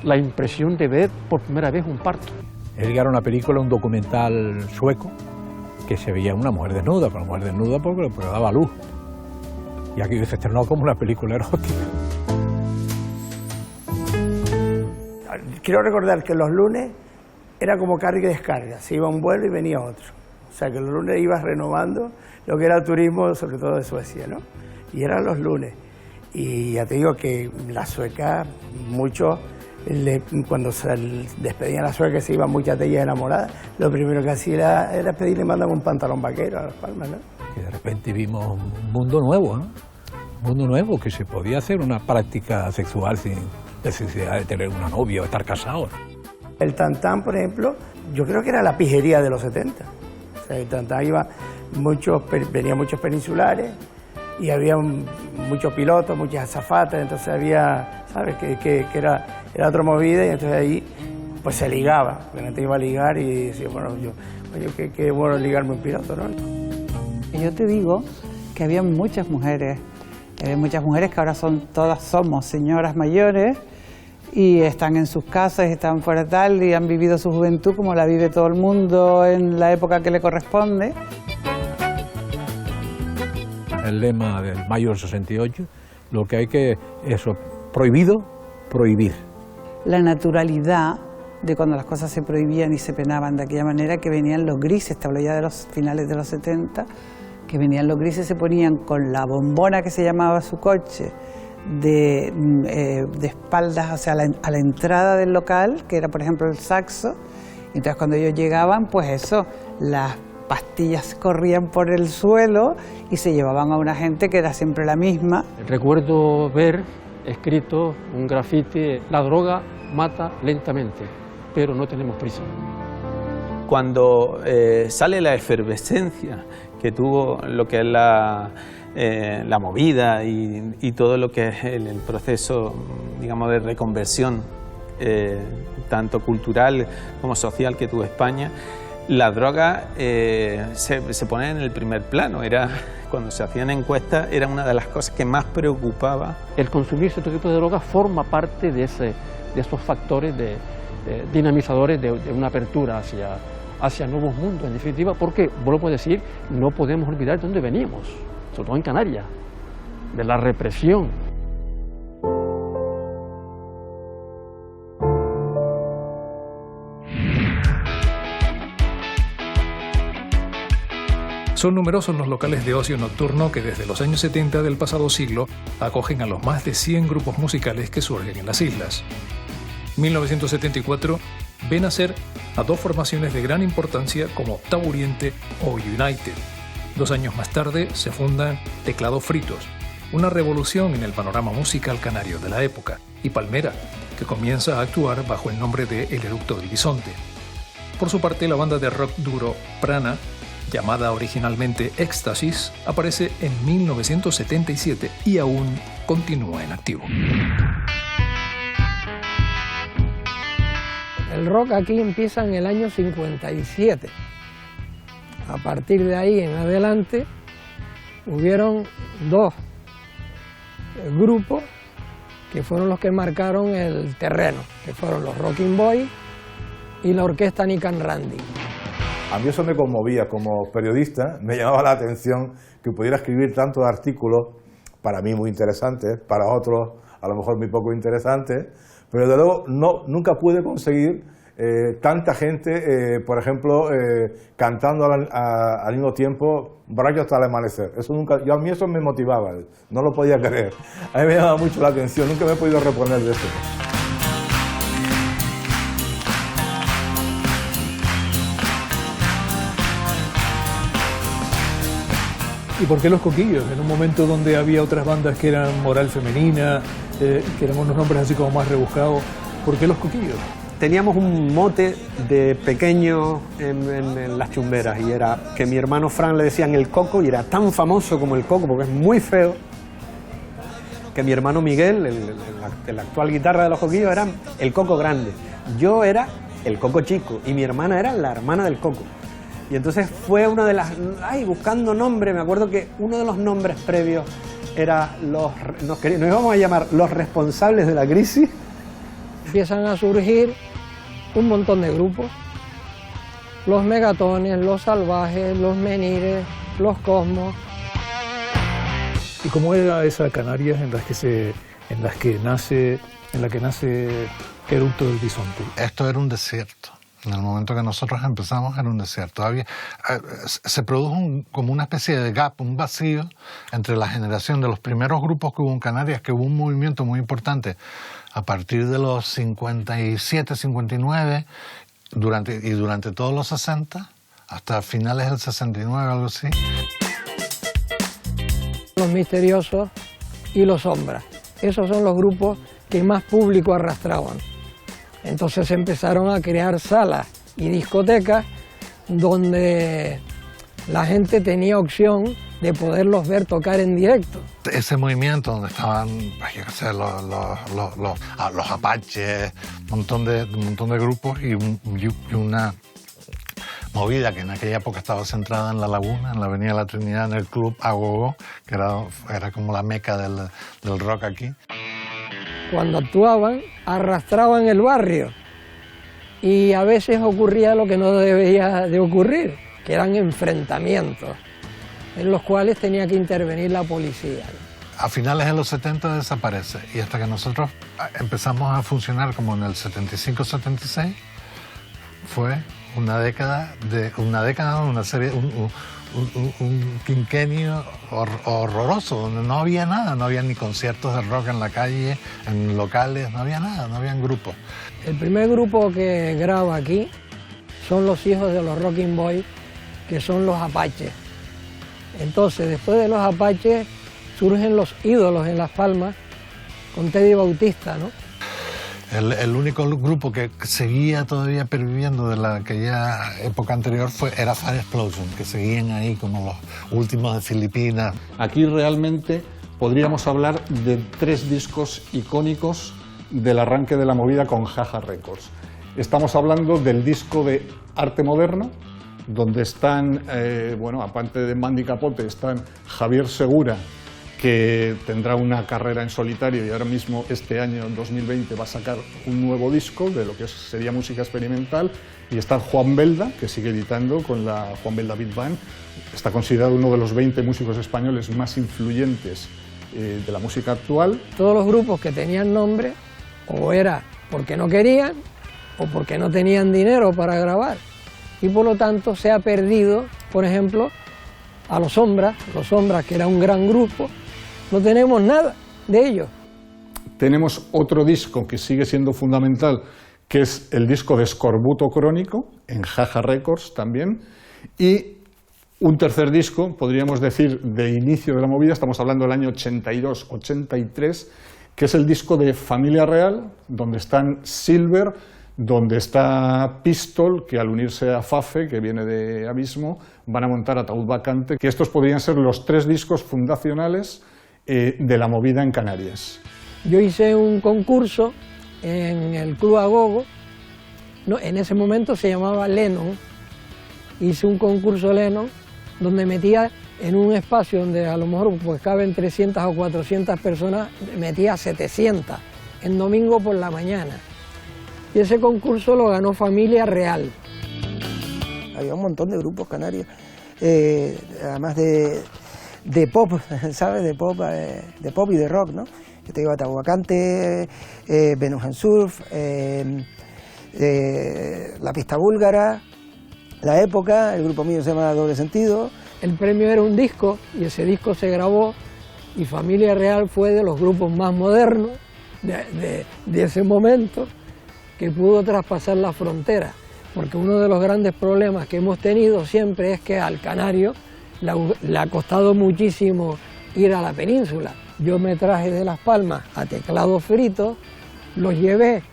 la impresión de ver por primera vez un parto. Elgar era una película, un documental sueco, que se veía una mujer desnuda, pero una mujer desnuda porque daba luz. Y aquí se estrenó como una película erótica. Quiero recordar que los lunes era como carga y descarga, se iba un vuelo y venía otro. O sea que los lunes ibas renovando lo que era el turismo, sobre todo de Suecia, ¿no? Y eran los lunes. Y ya te digo que la sueca, muchos, cuando se despedían a la sueca, se iban muchas de ellas enamoradas, lo primero que hacía era pedirle, mándame un pantalón vaquero a Las Palmas, ¿no? Y de repente vimos un mundo nuevo, ¿no? Un mundo nuevo, que se podía hacer una práctica sexual sin necesidad de tener una novia o estar casado. El tantán, por ejemplo, yo creo que era la pijería de los 70. O sea, el tantán venían muchos peninsulares, y había muchos pilotos, muchas azafatas, entonces había, ¿sabes?, que era otra movida, y entonces ahí pues se ligaba, porque la gente iba a ligar y decía, bueno, qué bueno ligarme un piloto, ¿no? Yo te digo que había muchas mujeres que ahora somos señoras mayores y están en sus casas, están fuera tal, y han vivido su juventud como la vive todo el mundo en la época que le corresponde. El lema del mayo del 68, lo que hay que, prohibido, prohibir. La naturalidad de cuando las cosas se prohibían y se penaban de aquella manera, que venían los grises, te hablo ya de los finales de los 70, que venían los grises, se ponían con la bombona que se llamaba su coche, de espaldas, o sea, a la entrada del local, que era por ejemplo el Saxo, y entonces cuando ellos llegaban, pues eso, las pastillas corrían por el suelo y se llevaban a una gente que era siempre la misma. Recuerdo ver escrito un grafiti: la droga mata lentamente, pero no tenemos prisa. Cuando sale la efervescencia que tuvo lo que es la movida y todo lo que es el proceso, digamos, de reconversión, tanto cultural como social que tuvo España, la droga se pone en el primer plano. Cuando se hacían encuestas, era una de las cosas que más preocupaba. El consumir cierto tipo de droga forma parte de esos factores dinamizadores de una apertura hacia nuevos mundos, en definitiva, porque, vuelvo a decir, no podemos olvidar de dónde veníamos, sobre todo en Canarias, de la represión. Son numerosos los locales de ocio nocturno que desde los años 70 del pasado siglo acogen a los más de 100 grupos musicales que surgen en las islas. 1974 ve nacer a dos formaciones de gran importancia como Octavo Oriente o United. 2 años más tarde se fundan Teclados Fritos, una revolución en el panorama musical canario de la época, y Palmera, que comienza a actuar bajo el nombre de El Eructo del Bisonte. Por su parte, la banda de rock duro Prana, llamada originalmente Éxtasis, aparece en 1977 y aún continúa en activo. El rock aquí empieza en el año 57. A partir de ahí en adelante hubieron 2 grupos que fueron los que marcaron el terreno, que fueron los Rocking Boys y la orquesta Nick and Randy. A mí eso me conmovía como periodista, me llamaba la atención que pudiera escribir tantos artículos, para mí muy interesantes, para otros a lo mejor muy poco interesantes, pero desde luego nunca pude conseguir tanta gente, por ejemplo, cantando al mismo tiempo Borracho hasta el amanecer. A mí eso me motivaba, no lo podía creer. A mí me llamaba mucho la atención, nunca me he podido reponer de eso. ¿Y por qué Los Coquillos? En un momento donde había otras bandas que eran moral femenina, que eran unos nombres así como más rebuscados, ¿por qué Los Coquillos? Teníamos un mote de pequeño en las chumberas, y era que mi hermano Fran le decían el Coco, y era tan famoso como el Coco porque es muy feo, que mi hermano Miguel, el actual guitarra de Los Coquillos, era el Coco grande. Yo era el Coco chico y mi hermana era la hermana del Coco. Y entonces fue una de las... buscando nombre, me acuerdo que uno de los nombres previos era nos íbamos a llamar Los Responsables de la Crisis. Empiezan a surgir un montón de grupos: los Megatones, los Salvajes, los Menires, los Cosmos. ¿Y cómo era esa Canarias en la que nace Eructo del Bisonte? Esto era un desierto. En el momento que nosotros empezamos era un desierto. Se produjo como una especie de gap, un vacío entre la generación de los primeros grupos que hubo en Canarias, que hubo un movimiento muy importante a partir de los 57, 59, durante todos los 60, hasta finales del 69, algo así. Los Misteriosos y los Sombras. Esos son los grupos que más público arrastraban. Entonces empezaron a crear salas y discotecas donde la gente tenía opción de poderlos ver tocar en directo. Ese movimiento donde estaban, yo qué sé, los Apaches, un montón de grupos y una movida que en aquella época estaba centrada en La Laguna, en la Avenida de la Trinidad, en el Club Agogo, que era como la meca del rock aquí. Cuando actuaban, arrastraban el barrio y a veces ocurría lo que no debía de ocurrir, que eran enfrentamientos en los cuales tenía que intervenir la policía. A finales de los 70 desaparece, y hasta que nosotros empezamos a funcionar como en el 75-76, fue una década, una serie, un quinquenio horroroso, donde no había nada, no había ni conciertos de rock en la calle, en locales, no había nada, no habían grupos. El primer grupo que graba aquí son los hijos de los Rocking Boys, que son los apaches. Entonces, después de los apaches, surgen los ídolos en Las Palmas, con Teddy Bautista, ¿no? El único grupo que seguía todavía perviviendo de aquella época anterior era Fire Explosion, que seguían ahí como los últimos de Filipinas. Aquí realmente podríamos hablar de 3 discos icónicos del arranque de la movida con Jaja Records. Estamos hablando del disco de arte moderno, donde están, bueno, aparte de Mandy Capote, están Javier Segura, que tendrá una carrera en solitario y ahora mismo este año 2020 va a sacar un nuevo disco de lo que sería música experimental, y está Juan Belda, que sigue editando con la Juan Belda Beat Band. Está considerado uno de los 20 músicos españoles más influyentes de la música actual. Todos los grupos que tenían nombre o era porque no querían o porque no tenían dinero para grabar, y por lo tanto se ha perdido, por ejemplo, a Los Sombras, que era un gran grupo. No tenemos nada de ellos. Tenemos otro disco que sigue siendo fundamental, que es el disco de Escorbuto Crónico, en Jaja Records también, y un tercer disco, podríamos decir, de inicio de la movida, estamos hablando del año 82-83, que es el disco de Familia Real, donde están Silver, donde está Pistol, que al unirse a Fafe, que viene de Abismo, van a montar Ataúd Vacante, que estos podrían ser los 3 discos fundacionales de la movida en Canarias. Yo hice un concurso en el Club Agogo, no, en ese momento se llamaba Lennon. Hice un concurso Lennon donde metía en un espacio donde a lo mejor pues caben 300 o 400 personas, metía 700 en domingo por la mañana. Y ese concurso lo ganó Familia Real. Había un montón de grupos canarios, además de pop, ¿sabes? De pop y de rock, ¿no? Yo te digo Ataúd Vacante, Venus en Surf, La Pista Búlgara, La Época, el grupo mío se llama Doble Sentido. El premio era un disco y ese disco se grabó, y Familia Real fue de los grupos más modernos de ese momento, que pudo traspasar la frontera, porque uno de los grandes problemas que hemos tenido siempre es que al canario le ha costado muchísimo ir a la península. Yo me traje de Las Palmas a Teclado Frito, los llevé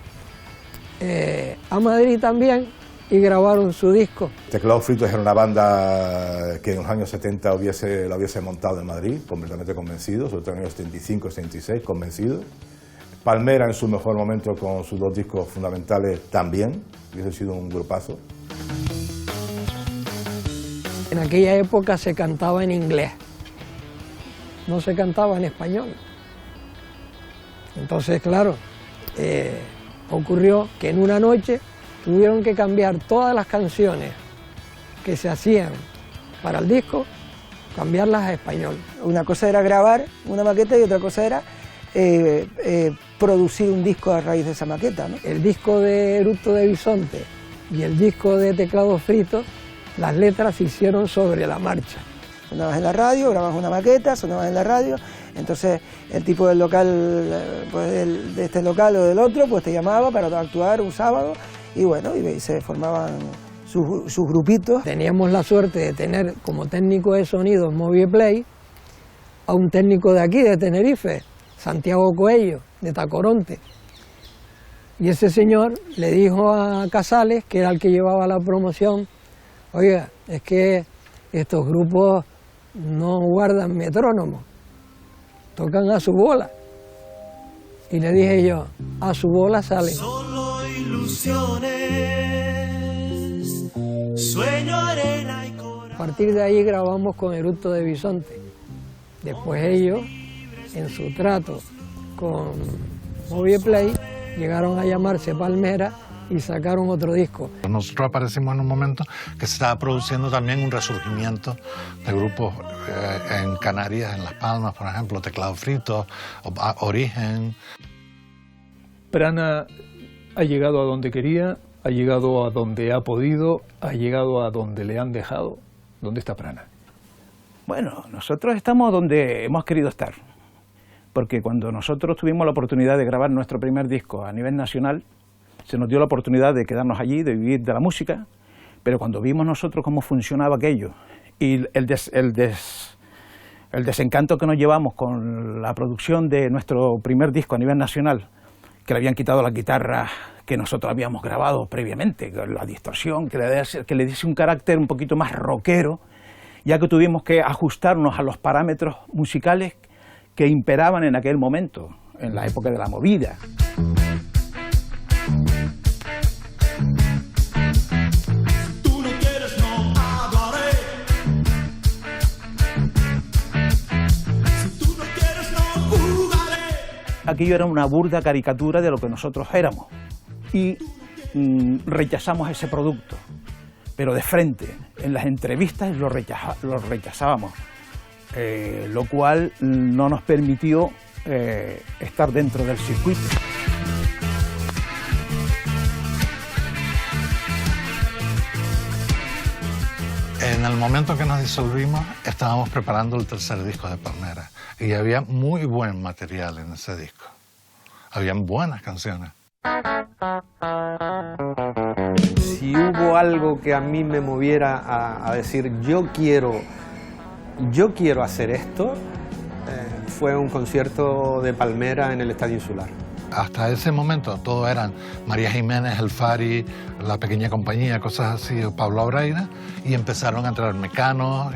a Madrid también y grabaron su disco. Teclado Frito era una banda que en los años 70 lo hubiese montado en Madrid, completamente convencido, sobre todo en los años 75, 76, convencido. Palmera en su mejor momento con sus 2 discos fundamentales también, hubiese sido un grupazo. En aquella época se cantaba en inglés, no se cantaba en español. Entonces, claro, ocurrió que en una noche tuvieron que cambiar todas las canciones que se hacían para el disco, cambiarlas a español. Una cosa era grabar una maqueta y otra cosa era producir un disco a raíz de esa maqueta, ¿no? El disco de Eructo de Bisonte y el disco de Teclado Frito, las letras se hicieron sobre la marcha. Sonabas en la radio, grababas una maqueta, sonabas en la radio, entonces el tipo del local, pues de este local o del otro, pues te llamaba para actuar un sábado, y bueno, y se formaban sus grupitos. Teníamos la suerte de tener como técnico de sonido en Movieplay a un técnico de aquí, de Tenerife, Santiago Coello, de Tacoronte. Y ese señor le dijo a Casales, que era el que llevaba la promoción: oiga, es que estos grupos no guardan metrónomo, tocan a su bola. Y le dije yo, a su bola sale. Solo ilusiones, sueño, arena y corazón. A partir de ahí grabamos con Eructo de Bisonte. Después ellos, en su trato con Movieplay, llegaron a llamarse Palmera y sacaron otro disco. Nosotros aparecimos en un momento que se estaba produciendo también un resurgimiento de grupos en Canarias, en Las Palmas, por ejemplo, Teclado Frito, Origen. Prana ha llegado a donde quería, ha llegado a donde ha podido, ha llegado a donde le han dejado. ¿Dónde está Prana? Bueno, nosotros estamos donde hemos querido estar, porque cuando nosotros tuvimos la oportunidad de grabar nuestro primer disco a nivel nacional, se nos dio la oportunidad de quedarnos allí, de vivir de la música, Pero cuando vimos nosotros cómo funcionaba aquello y el desencanto que nos llevamos con la producción de nuestro primer disco a nivel nacional, que le habían quitado las guitarras que nosotros habíamos grabado previamente, la distorsión, que le diese un carácter un poquito más rockero, ya que tuvimos que ajustarnos a los parámetros musicales que imperaban en aquel momento, en la época de la movida. Aquello era una burda caricatura de lo que nosotros éramos y rechazamos ese producto, pero de frente, en las entrevistas lo rechazábamos, lo cual no nos permitió estar dentro del circuito. En el momento que nos disolvimos, estábamos preparando el tercer disco de Palmera y había muy buen material en ese disco. Habían buenas canciones. Si hubo algo que a mí me moviera a decir yo quiero hacer esto, fue un concierto de Palmera en el Estadio Insular. Hasta ese momento todo eran María Jiménez, El Fari, La Pequeña Compañía, cosas así, Pablo Abraira, y empezaron a entrar Mecanos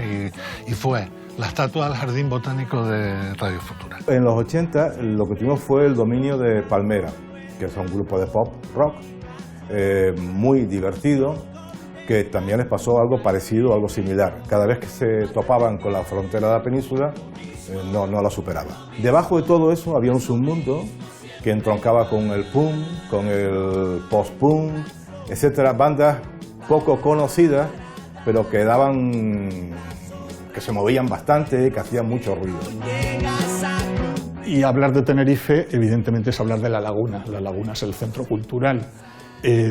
y fue la estatua del Jardín Botánico de Radio Futura. En los 80 lo que tuvimos fue el dominio de Palmera, que es un grupo de pop rock muy divertido, que también les pasó algo parecido, algo similar. Cada vez que se topaban con la frontera de la península, no la superaban. Debajo de todo eso había un submundo que entroncaba con el punk, con el post-punk, etcétera, bandas poco conocidas, pero que se movían bastante, que hacían mucho ruido. Y hablar de Tenerife, evidentemente, es hablar de La Laguna. La Laguna es el centro cultural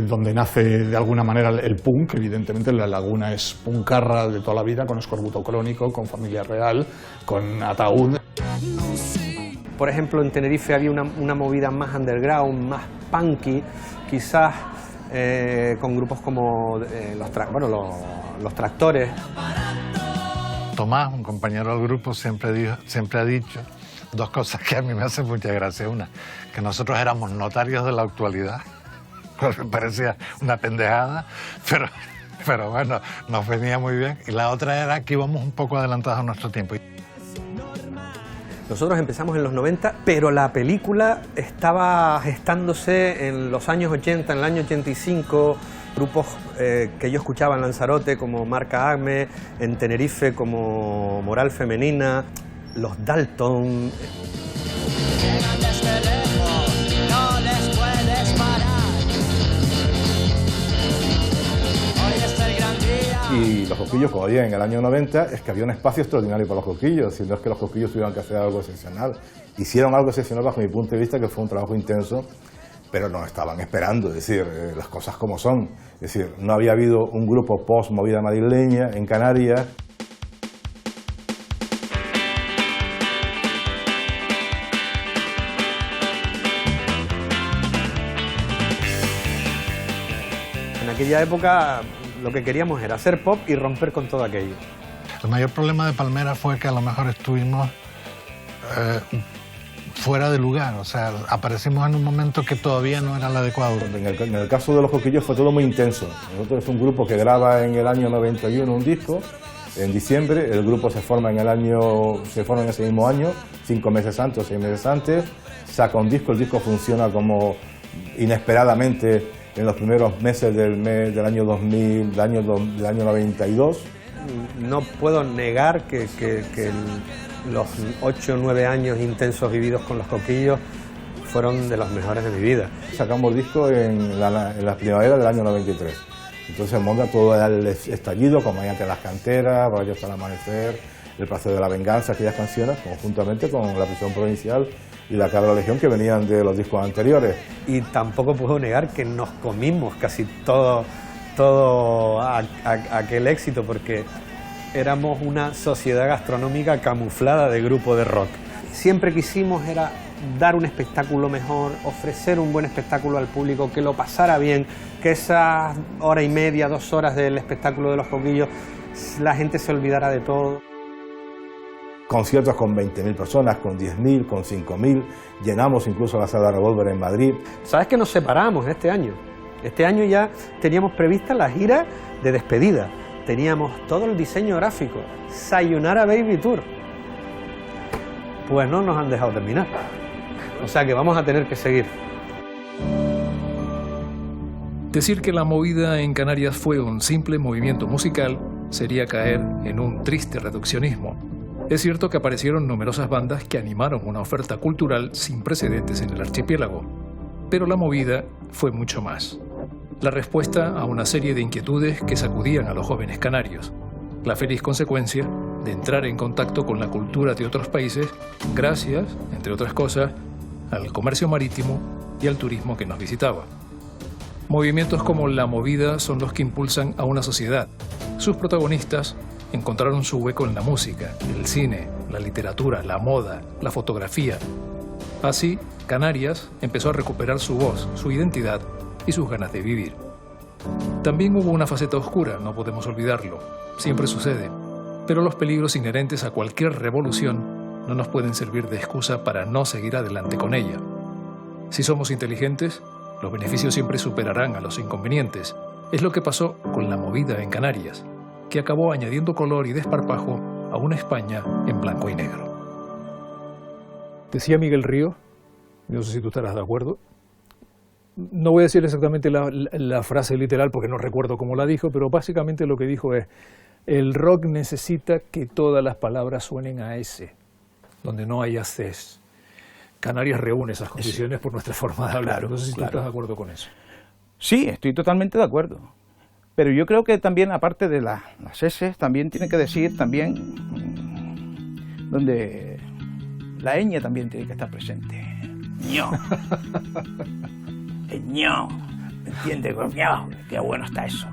donde nace de alguna manera el punk. Evidentemente, La Laguna es puncarra de toda la vida, con Escorbuto Crónico, con Familia Real, con Ataúd. Por ejemplo, en Tenerife había una movida más underground, más punky, quizás con grupos como los Tractores. Tomás, un compañero del grupo, siempre ha dicho dos cosas que a mí me hacen mucha gracia. Una, que nosotros éramos notarios de la actualidad, me parecía una pendejada, pero bueno, nos venía muy bien. Y la otra era que íbamos un poco adelantados a nuestro tiempo. Nosotros empezamos en los 90, pero la película estaba gestándose en los años 80, en el año 85, grupos que yo escuchaba en Lanzarote como Marca Acme, en Tenerife como Moral Femenina, los Dalton. Y los Coquillos, como había en el año 90, es que había un espacio extraordinario para los Coquillos, si no es que los Coquillos tuvieron que hacer algo excepcional. Hicieron algo excepcional bajo mi punto de vista, que fue un trabajo intenso, pero no estaban esperando, es decir, las cosas como son. Es decir, no había habido un grupo post-movida madrileña en Canarias. En aquella época lo que queríamos era hacer pop y romper con todo aquello. El mayor problema de Palmera fue que a lo mejor estuvimos fuera de lugar, o sea, aparecimos en un momento que todavía no era el adecuado. En el caso de los Coquillos fue todo muy intenso. Nosotros es un grupo que graba en el año 91 un disco, en diciembre, el grupo se forma en ese mismo año, 5 meses antes o 6 meses antes, saca un disco, el disco funciona como inesperadamente en los primeros meses del año 2000, del año 92. No puedo negar que los 8 o 9 años intensos vividos con los Coquillos fueron de los mejores de mi vida. Sacamos disco en la primavera del año 93. Entonces monta todo el estallido, como hay ante las canteras, Rayos hasta el amanecer, El placer de la venganza, aquellas canciones, conjuntamente con La prisión provincial y La cabra legión, que venían de los discos anteriores. Y tampoco puedo negar que nos comimos casi todo aquel éxito, porque éramos una sociedad gastronómica camuflada de grupo de rock. Siempre quisimos era dar un espectáculo mejor, ofrecer un buen espectáculo al público, que lo pasara bien, que esa hora y media, 2 horas del espectáculo de Los Coquillos, la gente se olvidara de todo. Conciertos con 20.000 personas, con 10.000, con 5.000, llenamos incluso la Sala Revolver en Madrid. ¿Sabes que nos separamos este año? Este año ya teníamos prevista la gira de despedida, teníamos todo el diseño gráfico, Sayonara Baby Tour. Pues no nos han dejado terminar, o sea que vamos a tener que seguir. Decir que la movida en Canarias fue un simple movimiento musical sería caer en un triste reduccionismo. Es cierto que aparecieron numerosas bandas que animaron una oferta cultural sin precedentes en el archipiélago, pero la movida fue mucho más. La respuesta a una serie de inquietudes que sacudían a los jóvenes canarios. La feliz consecuencia de entrar en contacto con la cultura de otros países gracias, entre otras cosas, al comercio marítimo y al turismo que nos visitaba. Movimientos como la movida son los que impulsan a una sociedad. Sus protagonistas encontraron su hueco en la música, el cine, la literatura, la moda, la fotografía. Así, Canarias empezó a recuperar su voz, su identidad y sus ganas de vivir. También hubo una faceta oscura, no podemos olvidarlo. Siempre sucede. Pero los peligros inherentes a cualquier revolución no nos pueden servir de excusa para no seguir adelante con ella. Si somos inteligentes, los beneficios siempre superarán a los inconvenientes. Es lo que pasó con la movida en Canarias, que acabó añadiendo color y desparpajo a una España en blanco y negro. Decía Miguel Ríos, no sé si tú estarás de acuerdo, no voy a decir exactamente la frase literal porque no recuerdo cómo la dijo, pero básicamente lo que dijo es: el rock necesita que todas las palabras suenen a S, donde no haya Cs. Canarias reúne esas condiciones por nuestra forma de hablar. Claro, no sé si claro. tú estás de acuerdo con eso. Sí, estoy totalmente de acuerdo. Pero yo creo que también, aparte de las S, también tiene que decir también donde la ñ también tiene que estar presente. ño. El ño. ¿Me entiendes? ño. Qué bueno está eso.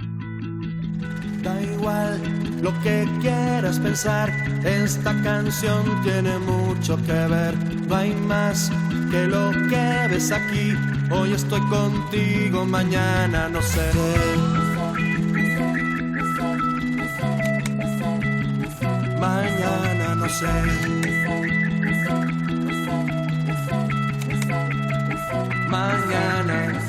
Da igual lo que quieras pensar, esta canción tiene mucho que ver. No hay más que lo que ves aquí. Hoy estoy contigo, mañana no sé. Mañana no sé. Mañana